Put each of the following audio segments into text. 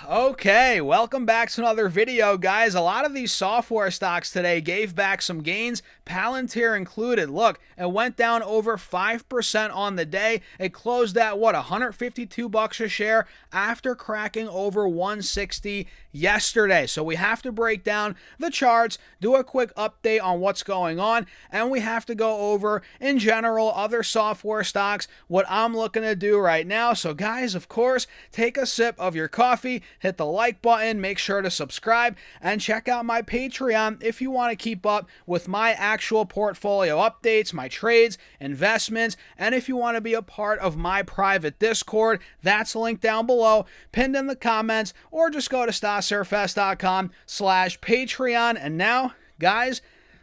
Okay, welcome back to another video, guys. A lot of these software stocks today gave back some gains, Palantir included. Look, it went down over 5% on the day. It closed at what, $152 a share after cracking over 160 yesterday. So we have to break down the charts, do a quick update on what's going on, and we have to go over, in general, other software stocks, what I'm looking to do right now. So guys, of course, take a sip of your coffee, hit the like button, make sure to subscribe, and check out my Patreon if you want to keep up with my actual portfolio updates, my trades, investments, and if you want to be a part of my private Discord, that's linked down below, pinned in the comments, or just go to stocksurfest.com/Patreon. And now, guys,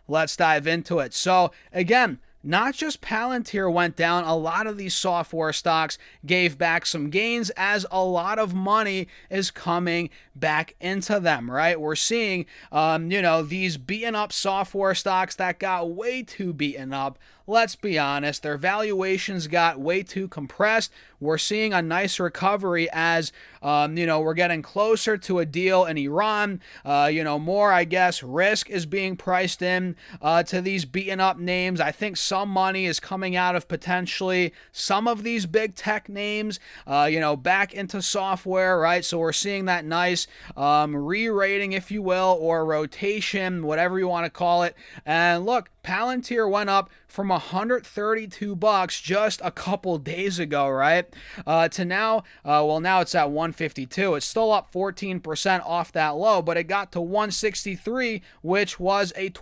let's dive into it. So again, not just Palantir went down, a lot of these software stocks gave back some gains as a lot of money is coming back into them, right? We're seeing, these beaten up software stocks that got way too beaten up. Let's be honest, their valuations got way too compressed. We're seeing a nice recovery as, we're getting closer to a deal in Iran. More, I guess, risk is being priced in to these beaten up names. I think some money is coming out of potentially some of these big tech names, back into software, right? So we're seeing that nice re-rating, if you will, or rotation, whatever you want to call it. And look, Palantir went up from $132 just a couple days ago, right? To now, now it's at 152. It's still up 14% off that low, but it got to 163, which was a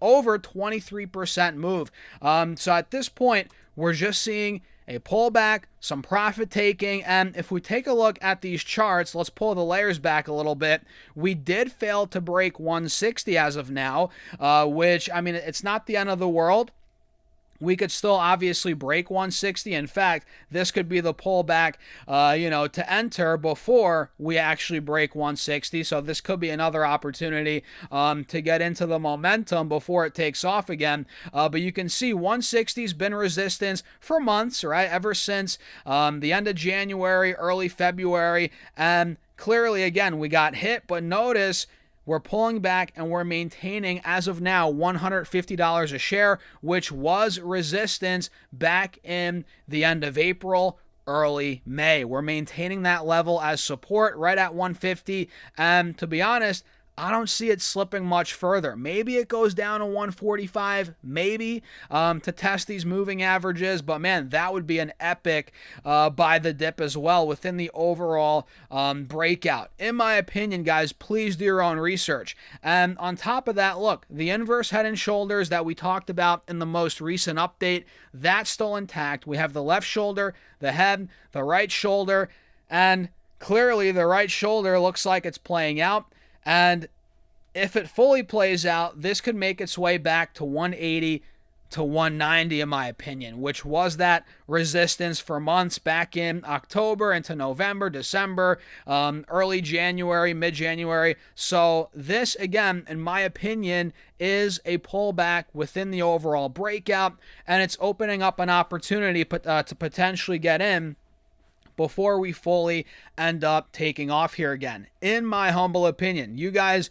over 23% move. So at this point, we're just seeing a pullback, some profit taking, and if we take a look at these charts, let's pull the layers back a little bit. We did fail to break 160 as of now, which, it's not the end of the world. We could still obviously break 160. In fact, this could be the pullback, to enter before we actually break 160. So this could be another opportunity to get into the momentum before it takes off again. But you can see 160 has been resistance for months, right? Ever since the end of January, early February. And clearly, again, we got hit, but notice we're pulling back and we're maintaining, as of now, $150 a share, which was resistance back in the end of April, early May. We're maintaining that level as support right at 150. And to be honest, I don't see it slipping much further. Maybe it goes down to 145, maybe, to test these moving averages. But man, that would be an epic buy the dip as well within the overall breakout. In my opinion, guys, please do your own research. And on top of that, look, the inverse head and shoulders that we talked about in the most recent update, that's still intact. We have the left shoulder, the head, the right shoulder, and clearly the right shoulder looks like it's playing out. And if it fully plays out, this could make its way back to 180 to 190, in my opinion, which was that resistance for months back in October into November, December, early January, mid-January. So this, again, in my opinion, is a pullback within the overall breakout, and it's opening up an opportunity to potentially get in before we fully end up taking off here again, in my humble opinion. You guys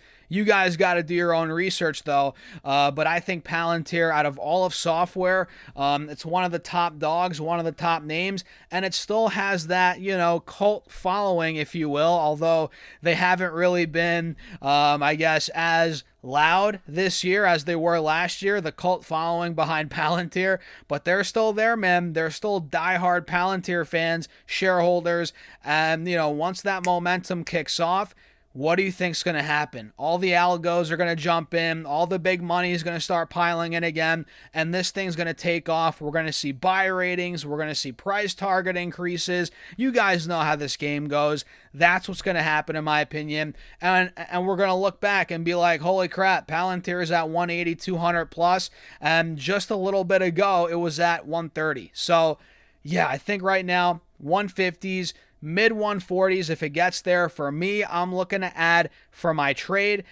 got to do your own research, though. But I think Palantir, out of all of software, it's one of the top dogs, one of the top names, and it still has that, cult following, if you will, although they haven't really been, as loud this year as they were last year, the cult following behind Palantir, but they're still there, man. They're still diehard Palantir fans, shareholders, and, once that momentum kicks off, what do you think's going to happen? All the algos are going to jump in. All the big money is going to start piling in again, and this thing's going to take off. We're going to see buy ratings. We're going to see price target increases. You guys know how this game goes. That's what's going to happen, in my opinion. And we're going to look back and be like, holy crap, Palantir is at 180, 200 plus, and just a little bit ago, it was at 130. So, yeah, I think right now, 150s, mid 140s if it gets there. For me, I'm looking to add for my trade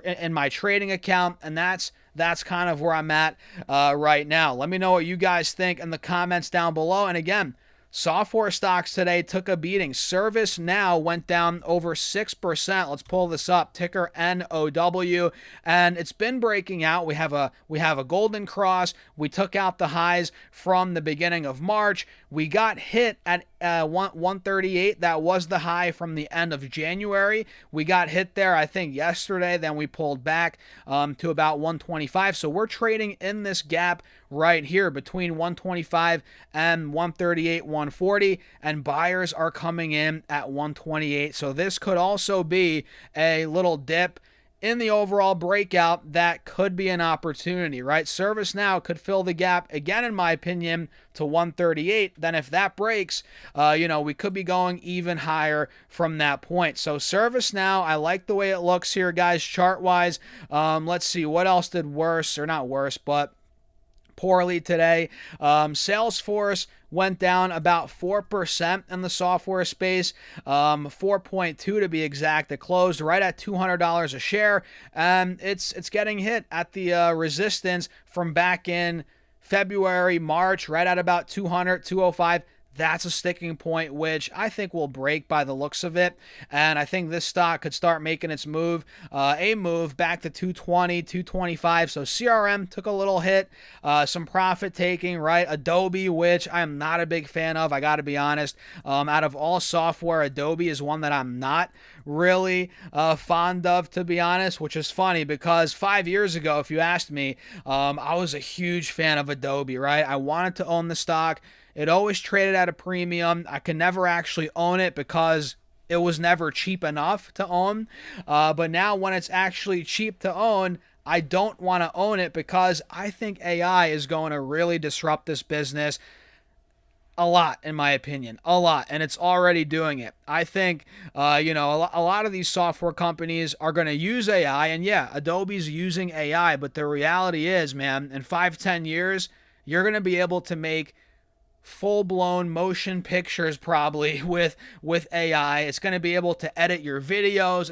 in my trading account, and that's kind of where I'm at right now. Let me know what you guys think in the comments down below. And again, Software stocks today took a beating. ServiceNow went down over 6%. Let's pull this up. Ticker NOW, and it's been breaking out. We have a golden cross. We took out the highs from the beginning of March. We got hit at 138. That was the high from the end of January. We got hit there, I think, yesterday. Then we pulled back to about 125. So we're trading in this gap right here between 125 and 138, 140, and buyers are coming in at 128. So this could also be a little dip in the overall breakout that could be an opportunity, right? ServiceNow could fill the gap again, in my opinion, to 138. Then if that breaks, we could be going even higher from that point. So ServiceNow, I like the way it looks here, guys, chart-wise. Let's see, what else did worse, or not worse, but poorly today. Salesforce went down about 4% in the software space, 4.2 to be exact. It closed right at $200 a share, and it's getting hit at the resistance from back in February, March, right at about 200, 205. That's a sticking point, which I think will break by the looks of it. And I think this stock could start making its move, back to 220, 225. So CRM took a little hit, some profit taking, right? Adobe, which I'm not a big fan of, I got to be honest. Out of all software, Adobe is one that I'm not really fond of, to be honest, which is funny because 5 years ago, if you asked me, I was a huge fan of Adobe, right? I wanted to own the stock. It always traded at a premium. I could never actually own it because it was never cheap enough to own. But now when it's actually cheap to own, I don't want to own it because I think AI is going to really disrupt this business a lot, in my opinion, a lot, and it's already doing it. I think, a lot of these software companies are going to use AI, and yeah, Adobe's using AI, but the reality is, man, in 5-10 years, you're going to be able to make full-blown motion pictures probably with AI. It's going to be able to edit your videos.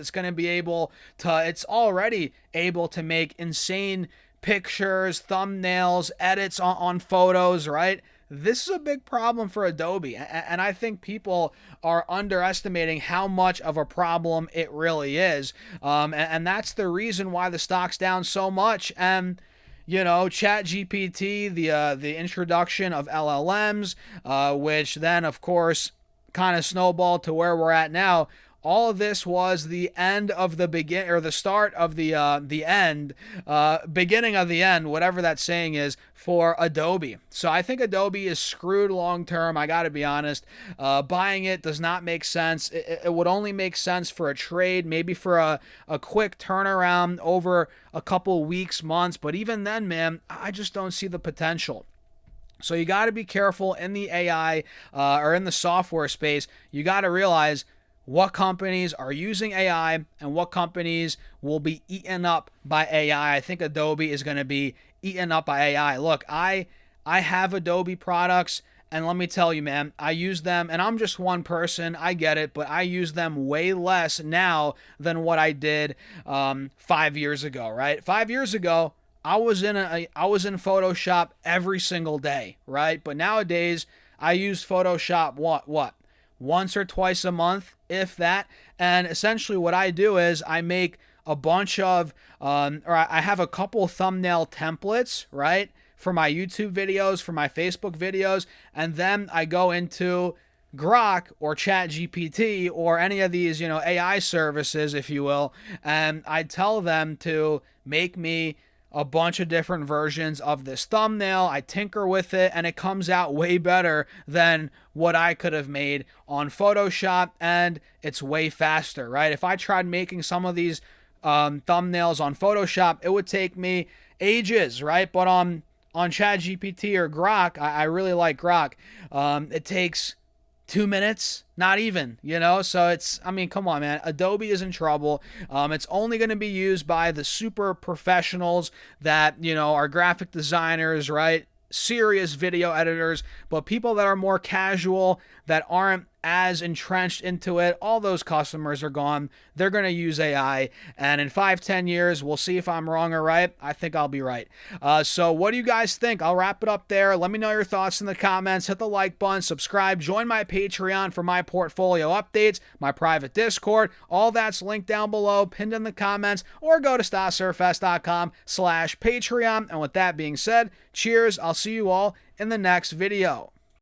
It's already able to make insane pictures, thumbnails, edits on photos, right? This is a big problem for Adobe, and I think people are underestimating how much of a problem it really is, and that's the reason why the stock's down so much. And ChatGPT, the introduction of LLMs, which then, of course, kind of snowballed to where we're at now. All of this was the end of the the start of the end, beginning of the end, whatever that saying is, for Adobe. So I think Adobe is screwed long term. I got to be honest. Buying it does not make sense. It would only make sense for a trade, maybe for a quick turnaround over a couple weeks, months. But even then, man, I just don't see the potential. So you got to be careful in the AI or in the software space. You got to realize what companies are using AI and what companies will be eaten up by AI. I think Adobe is going to be eaten up by AI. Look, I have Adobe products, and let me tell you, man, I use them, and I'm just one person, I get it, but I use them way less now than what I did 5 years ago, right? 5 years ago, I was in Photoshop every single day, right? But nowadays, I use Photoshop what? Once or twice a month, if that. And essentially what I do is I make a bunch of, I have a couple thumbnail templates, right, for my YouTube videos, for my Facebook videos, and then I go into Grok or ChatGPT or any of these, AI services, if you will, and I tell them to make me a bunch of different versions of this thumbnail. I tinker with it, and it comes out way better than what I could have made on Photoshop, and it's way faster, right? If I tried making some of these thumbnails on Photoshop, it would take me ages, right? But on ChatGPT or Grok, I really like Grok, it takes 2 minutes, not even, so come on, man. Adobe is in trouble. It's only going to be used by the super professionals that, are graphic designers, right? Serious video editors, but people that are more casual, that aren't as entrenched into it. All those customers are gone. They're going to use AI. And in 5-10 years, we'll see if I'm wrong or right. I think I'll be right. So what do you guys think? I'll wrap it up there. Let me know your thoughts in the comments. Hit the like button, subscribe, join my Patreon for my portfolio updates, my private Discord. All that's linked down below, pinned in the comments, or go to StockSurfest.com/Patreon. And with that being said, cheers. I'll see you all in the next video.